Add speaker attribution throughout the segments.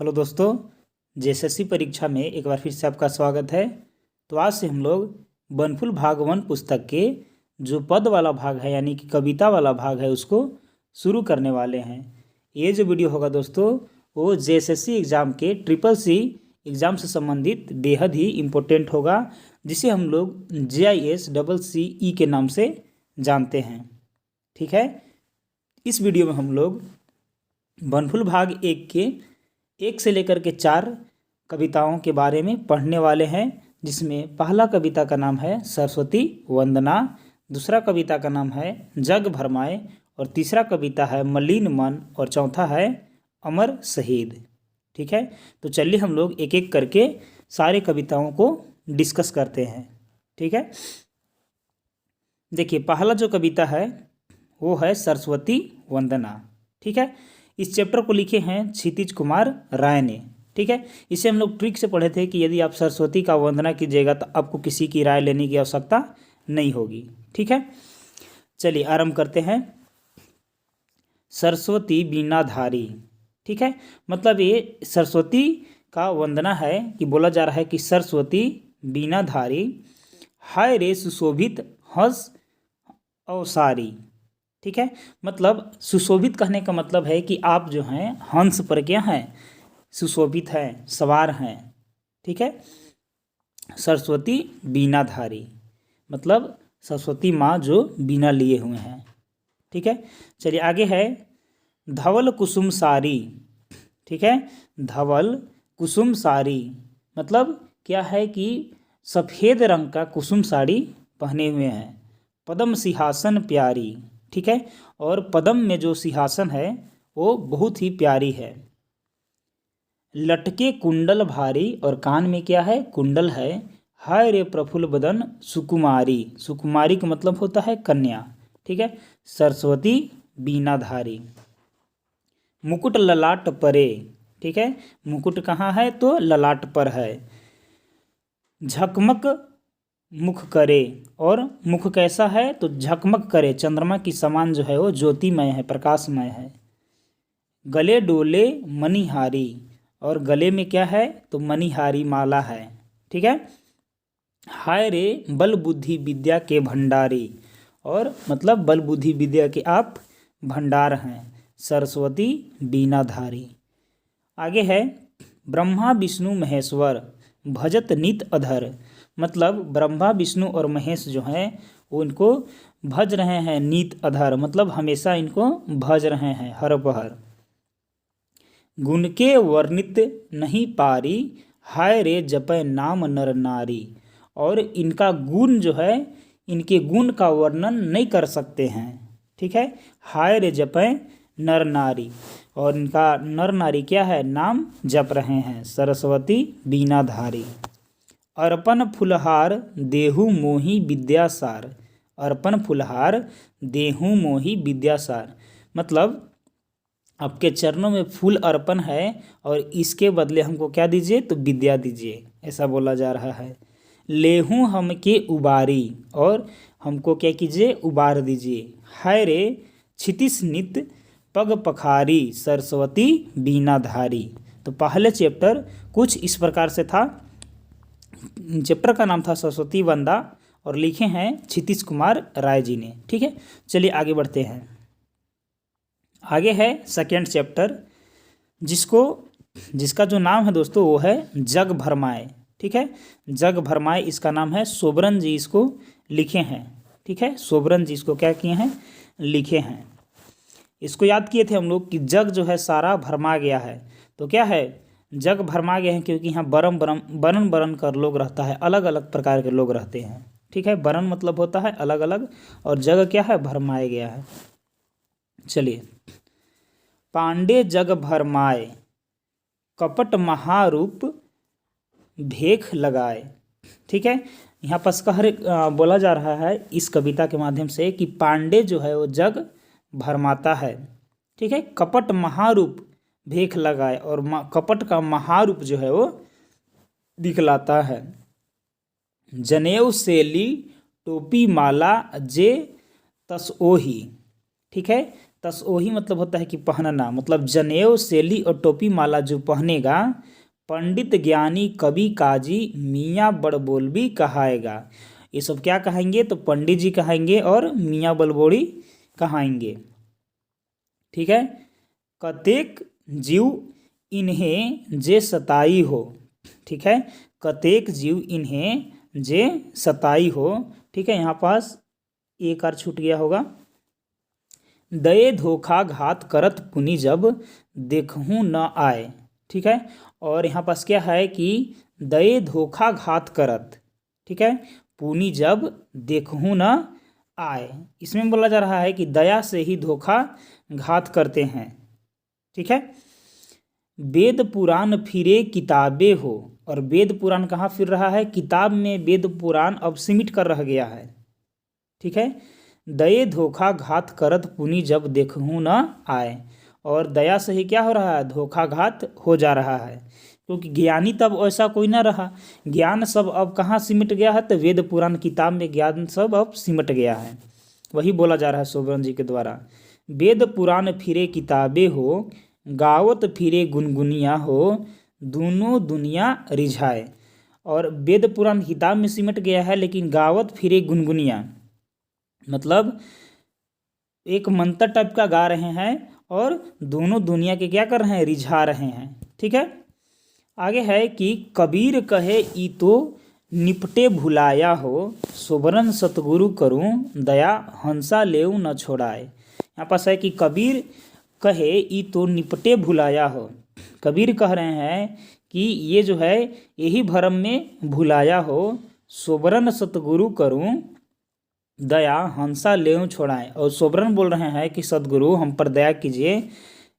Speaker 1: Hello दोस्तों, JSSC परीक्षा में एक बार फिर से आपका स्वागत है। तो आज से हम लोग बनफुल भाग 1 पुस्तक के जो पद वाला भाग है यानी कि कविता वाला भाग है उसको शुरू करने वाले हैं। ये जो वीडियो होगा दोस्तों वो जेएसएससी एग्ज़ाम के CCC एग्ज़ाम से संबंधित बेहद ही इम्पोर्टेंट होगा, जिसे हम लोग JISCCE के नाम से जानते हैं। ठीक है, इस वीडियो में हम लोग बनफुल भाग 1 के 1 से लेकर के 4 कविताओं के बारे में पढ़ने वाले हैं, जिसमें पहला कविता का नाम है सरस्वती वंदना, दूसरा कविता का नाम है जग भरमाए और तीसरा कविता है मलिन मन और चौथा है अमर शहीद। ठीक है, तो चलिए हम लोग एक एक करके सारे कविताओं को डिस्कस करते हैं। ठीक है, देखिए पहला जो कविता है वो है सरस्वती वंदना। ठीक है, इस चैप्टर को लिखे हैं क्षितिज कुमार राय ने। ठीक है, इसे हम लोग ट्रिक से पढ़े थे कि यदि आप सरस्वती का वंदना कीजिएगा तो आपको किसी की राय लेने की आवश्यकता नहीं होगी। ठीक है, चलिए आरंभ करते हैं। सरस्वती बीनाधारी। ठीक है, मतलब ये सरस्वती का वंदना है कि बोला जा रहा है कि सरस्वती बीनाधारी हाय रे सुशोभित हंस अवसारी। ठीक है, मतलब सुशोभित कहने का मतलब है कि आप जो हैं हंस पर क्या हैं, सुशोभित हैं, सवार हैं। ठीक है, सरस्वती बीनाधारी मतलब सरस्वती माँ जो बीना लिए हुए हैं। ठीक है, चलिए आगे है धवल कुसुम सारी। ठीक है, धवल कुसुम सारी मतलब क्या है कि सफ़ेद रंग का कुसुम साड़ी पहने हुए हैं। पद्म सिंहासन प्यारी। ठीक है, और पद्म में जो सिंहासन है वो बहुत ही प्यारी है। लटके कुंडल भारी और कान में क्या है, कुंडल है। हाय रे प्रफुल्ल बदन सुकुमारी। सुकुमारी का मतलब होता है कन्या। ठीक है, सरस्वती बीनाधारी। मुकुट ललाट परे। ठीक है, मुकुट कहाँ है तो ललाट पर है। झकमक मुख करे, और मुख कैसा है तो झकमक करे, चंद्रमा की समान जो है वो ज्योतिमय है, प्रकाशमय है। गले डोले मणिहारी, और गले में क्या है तो मणिहारी माला है। ठीक है, हाय रे बल बुद्धि विद्या के भंडारी, और मतलब बल बुद्धि विद्या के आप भंडार हैं, सरस्वती बीनाधारी। आगे है ब्रह्मा विष्णु महेश्वर भजत नित अधर, मतलब ब्रह्मा विष्णु और महेश जो हैं वो इनको भज रहे हैं नीत अधर, मतलब हमेशा इनको भज रहे हैं हर पहर। गुण के वर्णित नहीं पारी, हाय रे जपय नाम नर नारी, और इनका गुण जो है, इनके गुण का वर्णन नहीं कर सकते हैं। ठीक है, हाय रे जपय नर नारी, और इनका नर नारी क्या है, नाम जप रहे हैं, सरस्वती बीनाधारी। अर्पण फुलहार देहु मोहि विद्यासार। अर्पण फुलहार देहु मोहि विद्यासार मतलब आपके चरणों में फूल अर्पण है और इसके बदले हमको क्या दीजिए तो विद्या दीजिए, ऐसा बोला जा रहा है। लेहूँ हम के उबारी, और हमको क्या कीजिए, उबार दीजिए। हाय रे क्षितिज नित पग पखारी, सरस्वती बीनाधारी। तो पहले चैप्टर कुछ इस प्रकार से था। चैप्टर का नाम था सरस्वती वंदना और लिखे हैं क्षितिज कुमार राय जी ने। ठीक है, चलिए आगे बढ़ते हैं। आगे है सेकेंड चैप्टर, जिसका जो नाम है दोस्तों वो है जग भरमाए। ठीक है, जग भरमाए इसका नाम है, सोबरन जी इसको लिखे हैं। ठीक है, सोबरन जी इसको क्या किए हैं, लिखे हैं। इसको याद किए थे हम लोग कि जग जो है सारा भरमा गया है, तो क्या है जग भरमा गए हैं, क्योंकि यहाँ बरन बरन कर लोग रहता है, अलग अलग प्रकार के लोग रहते हैं। ठीक है, बरन मतलब होता है अलग अलग, और जग क्या है, भरमाया गया है। चलिए, पांडे जग भरमाए कपट महारूप भेख लगाए। ठीक है, यहाँ पर बोला जा रहा है इस कविता के माध्यम से कि पांडे जो है वो जग भरमाता है। ठीक है, कपट महारूप भेख लगाए, और कपट का महारूप जो है वो दिखलाता है। जनेऊ सेली टोपी माला जे तसओही। ठीक है, तसओही मतलब होता है कि पहनना, मतलब जनेऊ सेली और टोपी माला जो पहनेगा, पंडित ज्ञानी कवि काजी मियाँ बड़बोलबी कहाएगा। ये सब क्या कहेंगे? तो पंडित जी कहेंगे और मियाँ बड़बोली कहाएंगे। ठीक है। कतेक जीव इन्हें जे सताई हो। ठीक है, कतेक जीव इन्हें जे सताई हो। ठीक है, यहाँ पास एक और छूट गया होगा। दये धोखा घात करत पुनि जब देखूँ न आए। ठीक है, और यहाँ पास क्या है कि दये धोखा घात करत, ठीक है, पुनि जब देखूँ न आए। इसमें बोला जा रहा है कि दया से ही धोखा घात करते हैं। ठीक है, वेद पुराण फिरे किताबें हो, और वेद पुराण कहाँ फिर रहा है? किताब में वेद पुराण अब सिमट कर रह गया है। ठीक है, दये धोखा घात करत पुनि जब देखूँ न आए, और दया से ही क्या हो रहा है? धोखा घात हो जा रहा है, क्योंकि ज्ञानी तब ऐसा कोई ना रहा। ज्ञान सब अब कहाँ सिमट गया है? तो वेद पुराण किताब में ज्ञान सब अब सिमट गया है। वही बोला जा रहा है सोबरन जी के द्वारा। वेद पुराण फिरे किताबें हो, गावत फिरे गुनगुनिया हो, दोनों दुनिया रिझाए। और वेद पुराण किताब में सिमट गया है, लेकिन गावत फिरे गुनगुनिया मतलब एक मंत्र टाइप का गा रहे हैं, और दोनों दुनिया के क्या कर रहे हैं? रिझा रहे हैं। ठीक है, आगे है कि कबीर कहे ई तो निपटे भुलाया हो, सोबरन सतगुरु करूं दया हंसा लेऊ न छोड़ाए। यहाँ पास है कि कबीर कहे ई तो निपटे भुलाया हो। कबीर कह रहे हैं कि ये जो है यही भरम में भुलाया हो, सोबरन सतगुरु करूं दया हंसा लेऊं छोड़ाएं। और सोबरन बोल रहे हैं कि सदगुरु हम पर दया कीजिए,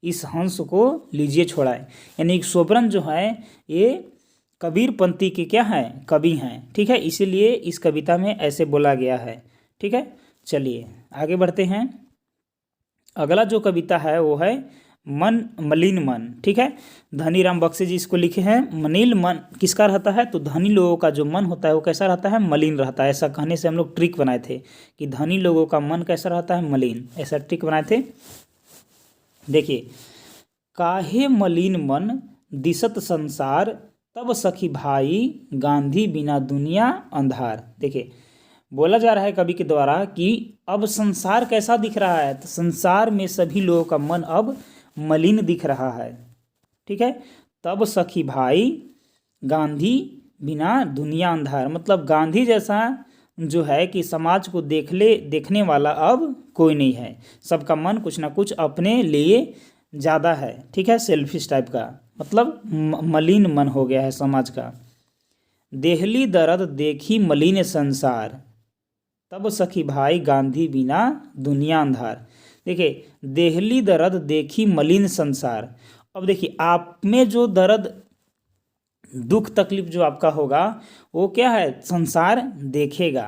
Speaker 1: इस हंस को लीजिए छोड़ाएं। यानी सोबरन जो है ये कबीर पंथी के क्या हैं? कवि हैं। ठीक है, इसीलिए इस कविता में ऐसे बोला गया है। ठीक है, चलिए आगे बढ़ते हैं। अगला जो कविता है वो है मन मलिन मन। ठीक है, धनी राम बख्शी जी इसको लिखे हैं। मलिन मन किसका रहता है? तो धनी लोगों का जो मन होता है वो कैसा रहता है? मलिन रहता है। ऐसा कहने से हम लोग ट्रिक बनाए थे कि धनी लोगों का मन कैसा रहता है? मलिन। ऐसा ट्रिक बनाए थे। देखिए, काहे मलिन मन दिसत संसार, तब सखी भाई गांधी बिना दुनिया अंधार। देखिए, बोला जा रहा है कवि के द्वारा कि अब संसार कैसा दिख रहा है? तो संसार में सभी लोगों का मन अब मलिन दिख रहा है। ठीक है, तब सखी भाई गांधी बिना दुनिया अंधार, मतलब गांधी जैसा जो है कि समाज को देखने वाला अब कोई नहीं है। सबका मन कुछ ना कुछ अपने लिए ज़्यादा है। ठीक है, सेल्फिश टाइप का, मतलब मलिन मन हो गया है समाज का। देहली दर्द देखी मलिन संसार, तब सखी भाई गांधी बिना दुनिया अंधार। देखिए, देहली दर्द देखी मलिन संसार। अब देखिए, आप में जो दर्द दुख तकलीफ जो आपका होगा वो क्या है? संसार देखेगा।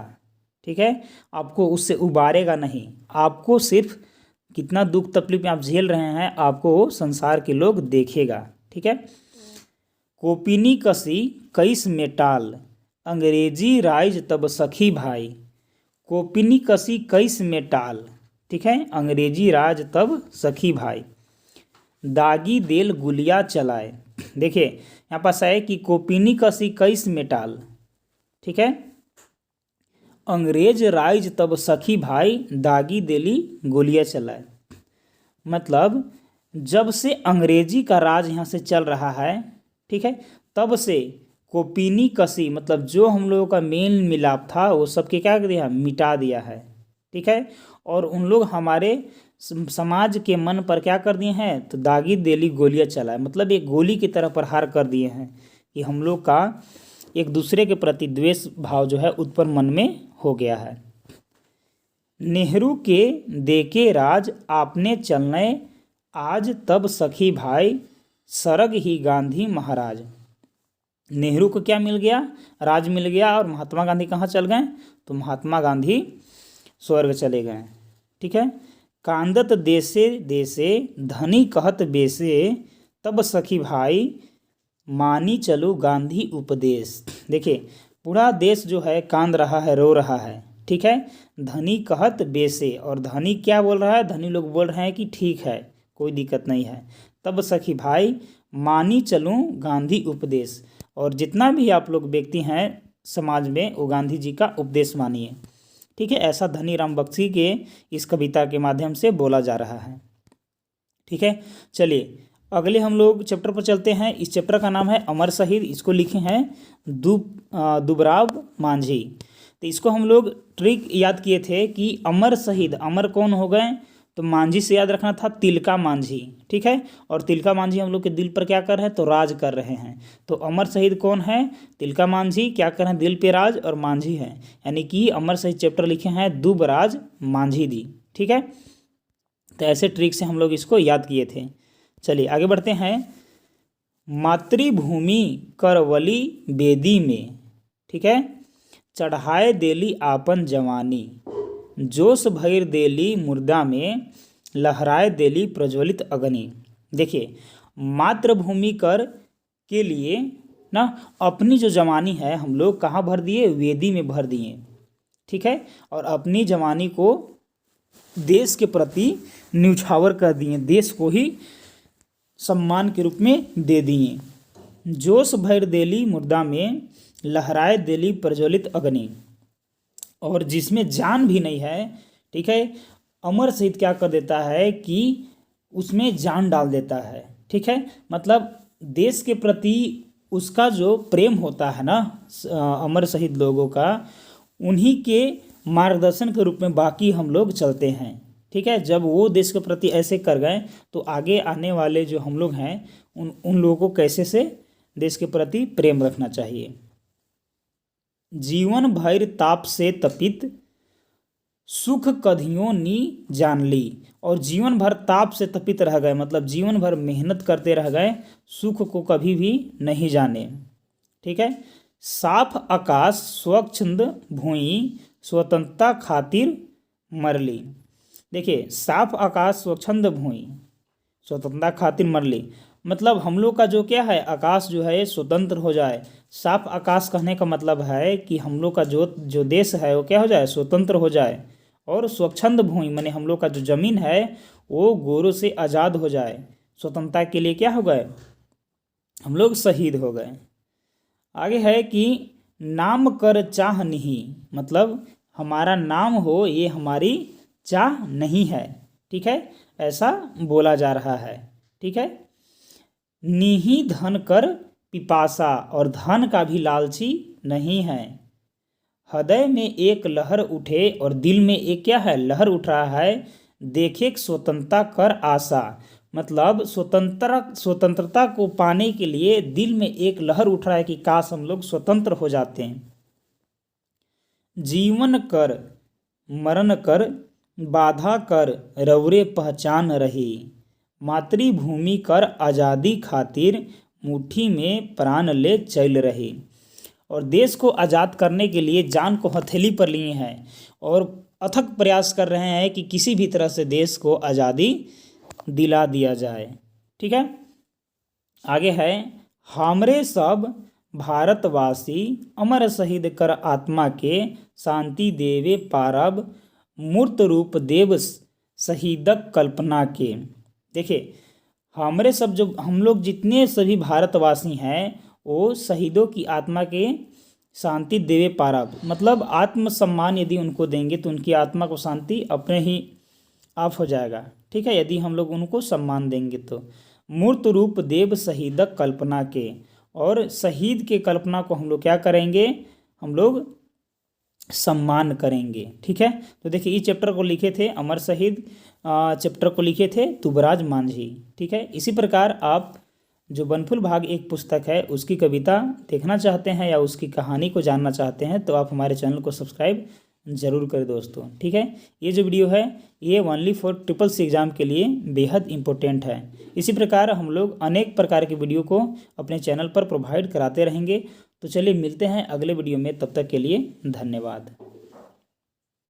Speaker 1: ठीक है, आपको उससे उबारेगा नहीं। आपको सिर्फ कितना दुख तकलीफ में आप झेल रहे हैं आपको संसार के लोग देखेगा। ठीक है, कोपिनी कसी कैस में टाल, अंग्रेजी राज तब सखी भाई। कोपिनी कसी कैस में टाल, ठीक है, अंग्रेजी राज तब सखी भाई। दागी देल गुलिया चलाए। देखिए, यहाँ पास है कि कोपिनी कसी कैस में टाल, ठीक है, अंग्रेज राज तब सखी भाई दागी देली गोलियां चलाए। मतलब जब से अंग्रेजी का राज यहाँ से चल रहा है, ठीक है, तब से कोपिनी कसी मतलब जो हम लोगों का मेल मिलाप था वो सबके क्या कर दिया? मिटा दिया है। ठीक है, और उन लोग हमारे समाज के मन पर क्या कर दिए हैं? तो दागी देली गोलियां चलाए, मतलब एक गोली की तरह प्रहार कर दिए हैं कि हम लोग का एक दूसरे के प्रति द्वेष भाव जो है उत्पन्न मन में हो गया है। नेहरू के देके राज आपने चलने आज, तब सखी भाई सरग ही गांधी महाराज। नेहरू को क्या मिल गया? राज मिल गया, और महात्मा गांधी कहाँ चल गए? तो महात्मा गांधी स्वर्ग चले गए। ठीक है, कांदत देसे देसे धनी कहत बेसे, तब सखी भाई मानी चलो गांधी उपदेश। देखिए, पूरा देश जो है कांद रहा है, रो रहा है। ठीक है। धनी कहत बेसे, और धनी क्या बोल रहा है, धनी लोग बोल रहे हैं कि ठीक है, कोई दिक्कत नहीं है। तब सखी भाई मानी चलूं गांधी उपदेश, और जितना भी आप लोग व्यक्ति हैं समाज में वो गांधी जी का उपदेश मानिए, ठीक है। ऐसा धनी राम बख्शी के इस कविता के माध्यम से बोला जा रहा है, ठीक है। चलिए अगले हम लोग चैप्टर पर चलते हैं। इस चैप्टर का नाम है अमर शहीद। इसको लिखे हैं दुबराव मांझी। तो इसको हम लोग ट्रिक याद किए थे कि अमर शहीद, अमर कौन हो गए, तो मांझी से याद रखना था तिलका मांझी, ठीक है। और तिलका मांझी हम लोग के दिल पर क्या कर रहे हैं, तो राज कर रहे हैं। तो अमर शहीद कौन है, तिलका मांझी, क्या कर रहे हैं, दिल पे राज, और मांझी है, यानी कि अमर शहीद चैप्टर लिखे हैं दुबराज मांझी दी, ठीक है। तो ऐसे ट्रिक से हम लोग इसको याद किए थे। चलिए आगे बढ़ते हैं। मातृभूमि करवली बेदी में, ठीक है, चढ़ाए देली आपन जवानी, जोश भैर देली मुर्दा में, लहराए देली प्रज्वलित अग्नि। देखिए मातृभूमि कर के लिए ना अपनी जो जवानी है हम लोग कहाँ भर दिए, वेदी में भर दिए, ठीक है। और अपनी जवानी को देश के प्रति न्यौछावर कर दिए, देश को ही सम्मान के रूप में दे दिए। जोश भर देली मुर्दा में, लहराए देली प्रज्वलित अग्नि, और जिसमें जान भी नहीं है, ठीक है, अमर शहीद क्या कर देता है कि उसमें जान डाल देता है, ठीक है। मतलब देश के प्रति उसका जो प्रेम होता है ना अमर शहीद लोगों का, उन्हीं के मार्गदर्शन के रूप में बाकी हम लोग चलते हैं, ठीक है। जब वो देश के प्रति ऐसे कर गए तो आगे आने वाले जो हम लोग हैं उन लोगों को कैसे से देश के प्रति प्रेम रखना चाहिए। जीवन भर ताप से तपित, सुख कधियों नी जान ली, और जीवन भर ताप से तपित रह गए, मतलब जीवन भर मेहनत करते रह गए, सुख को कभी भी नहीं जाने, ठीक है। साफ आकाश स्वच्छंद भूमि, स्वतंत्रता खातिर मरली। देखिए साफ आकाश स्वच्छंद भूमि, स्वतंत्रता खातिर मरली, मतलब हम लोग का जो क्या है, आकाश जो है स्वतंत्र हो जाए। साफ आकाश कहने का मतलब है कि हम लोग का जो देश है वो क्या हो जाए, स्वतंत्र हो जाए। और स्वच्छंद भूमि माने हम लोग का जो जमीन है वो गोरों से आज़ाद हो जाए। स्वतंत्रता के लिए क्या हो गए, हम लोग शहीद हो गए। आगे है कि नाम कर चाह नहीं, मतलब हमारा नाम हो ये हमारी चाह नहीं है, ठीक है, ऐसा बोला जा रहा है, ठीक है। निही धन कर पिपासा, और धन का भी लालची नहीं है। हृदय में एक लहर उठे, और दिल में एक क्या है, लहर उठ रहा है, देखे स्वतंत्रता कर आशा, मतलब स्वतंत्रता को पाने के लिए दिल में एक लहर उठ रहा है कि काश हम लोग स्वतंत्र हो जाते हैं। जीवन कर मरण कर बाधा कर रौरे पहचान रही, मातृभूमि कर आज़ादी खातिर मुट्ठी में प्राण ले चल रही। और देश को आज़ाद करने के लिए जान को हथेली पर लिए हैं और अथक प्रयास कर रहे हैं कि किसी भी तरह से देश को आज़ादी दिला दिया जाए, ठीक है। आगे है, हमरे सब भारतवासी अमर शहीद कर आत्मा के, शांति देवे पारब मूर्त रूप देव शहीदक कल्पना के। देखिए हमारे सब जो हम लोग जितने सभी भारतवासी हैं वो शहीदों की आत्मा के शांति देवे पारब, मतलब आत्मसम्मान यदि उनको देंगे तो उनकी आत्मा को शांति अपने ही आप हो जाएगा, ठीक है, यदि हम लोग उनको सम्मान देंगे तो। मूर्त रूप देव शहीदक कल्पना के, और शहीद के कल्पना को हम लोग क्या करेंगे, हम लोग सम्मान करेंगे, ठीक है। तो देखिए इस चैप्टर को लिखे थे अमर शहीद चैप्टर को लिखे थे दुबराज मांझी, ठीक है। इसी प्रकार आप जो बनफुल भाग एक पुस्तक है उसकी कविता देखना चाहते हैं या उसकी कहानी को जानना चाहते हैं तो आप हमारे चैनल को सब्सक्राइब ज़रूर करें दोस्तों, ठीक है। ये जो वीडियो है ये ओनली फॉर SSC एग्ज़ाम के लिए बेहद इम्पोर्टेंट है। इसी प्रकार हम लोग अनेक प्रकार के वीडियो को अपने चैनल पर प्रोवाइड कराते रहेंगे। तो चलिए मिलते हैं अगले वीडियो में, तब तक के लिए धन्यवाद।